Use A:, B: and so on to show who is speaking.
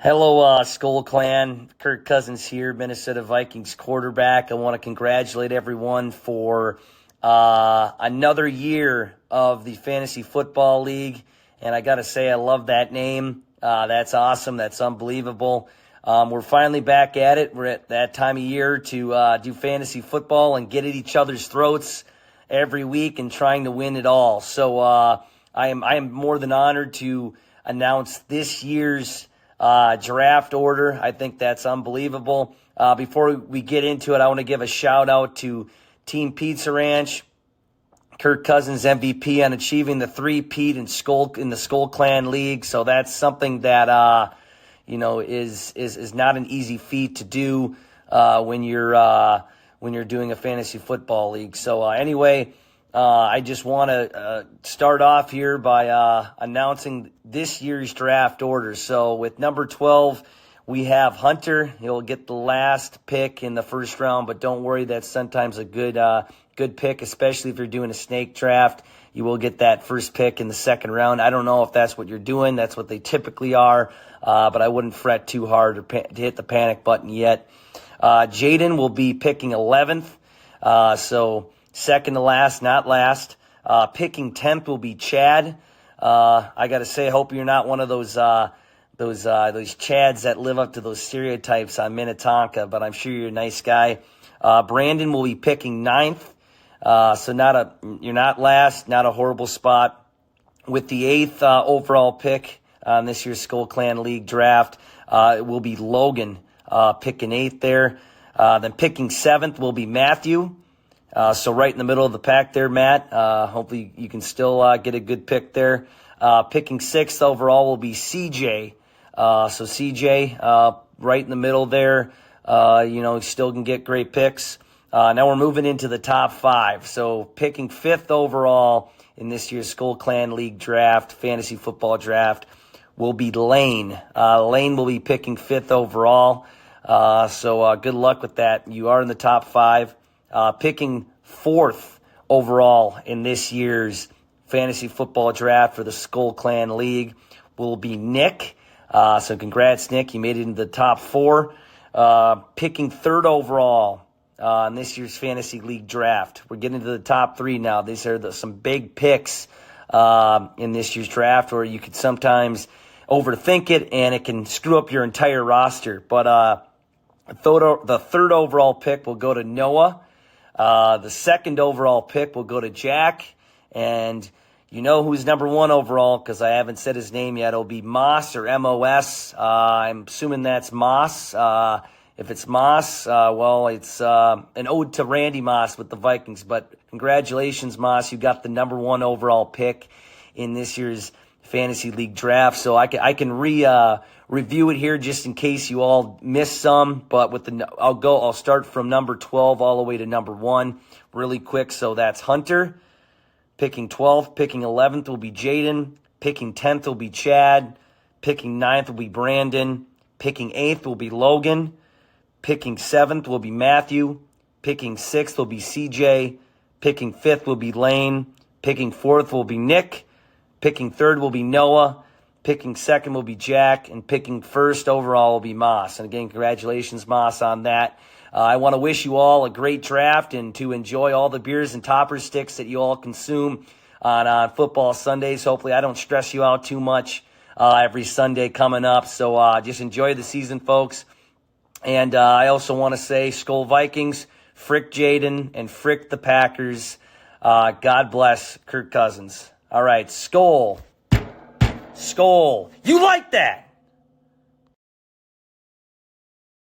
A: Hello, SKOL Clan. Kirk Cousins here, Minnesota Vikings quarterback. I want to congratulate everyone for another year of the Fantasy Football League. And I got to say, I love that name. That's awesome. That's unbelievable. We're finally back at it. We're at that time of year to do fantasy football and get at each other's throats every week and trying to win it all. So I am more than honored to announce this year's draft order. I think that's unbelievable. Before we get into it, I want to give a shout out to Team Pizza Ranch, Kirk Cousins MVP on achieving the three-peat in the SKOL CLAN League. So that's something that is not an easy feat to do when you're doing a fantasy football league. So anyway, I just want to start off here by announcing this year's draft order. So with number 12, we have Hunter. He'll get the last pick in the first round, but don't worry, that's sometimes a good pick, especially if you're doing a snake draft. You will get that first pick in the second round. I don't know if that's what you're doing. That's what they typically are, but I wouldn't fret too hard to hit the panic button yet. Jaden will be picking 11th, so second to last, not last. Picking 10th will be Chad. I got to say, I hope you're not one of those Chads that live up to those stereotypes on Minnetonka, but I'm sure you're a nice guy. Brandon will be picking 9th. So you're not last, not a horrible spot. With the 8th overall pick on this year's SKOL CLAN League draft, it will be Logan picking 8th there. Then picking 7th will be Matthew. So right in the middle of the pack there, Matt. Hopefully you can still get a good pick there. Picking 6th overall will be CJ. So CJ right in the middle there. Still can get great picks. Now we're moving into the top 5. So picking 5th overall in this year's SKOL CLAN League draft, fantasy football draft, will be Lane. Lane will be picking 5th overall. So good luck with that. You are in the top 5. Picking 4th overall in this year's fantasy football draft for the SKOL CLAN League will be Nick. So congrats, Nick. You made it into the top 4. Picking 3rd overall in this year's fantasy league draft. We're getting to the top 3 now. These are some big picks in this year's draft, where you could sometimes overthink it and it can screw up your entire roster. But the 3rd overall pick will go to Noah. The 2nd overall pick will go to Jack. And you know who's number 1 overall, because I haven't said his name yet. It'll be Moss or M-O-S. I'm assuming that's Moss. If it's Moss, it's an ode to Randy Moss with the Vikings. But congratulations, Moss. You got the number 1 overall pick in this year's fantasy league draft. So I can review it here just in case you all missed some. But I'll start from number 12 all the way to number 1 really quick. So that's Hunter. Picking 12th, picking 11th will be Jaden. Picking 10th will be Chad. Picking 9th will be Brandon. Picking 8th will be Logan. Picking 7th will be Matthew. Picking 6th will be CJ. Picking 5th will be Lane. Picking 4th will be Nick. Picking 3rd will be Noah. Picking 2nd will be Jack. And picking 1st overall will be Moss. And again, congratulations, Moss, on that. I want to wish you all a great draft and to enjoy all the beers and topper sticks that you all consume on football Sundays. Hopefully I don't stress you out too much every Sunday coming up. So just enjoy the season, folks. And I also want to say, SKOL Vikings, frick Jaden, and frick the Packers. God bless Kirk Cousins. All right, SKOL. SKOL. You like that?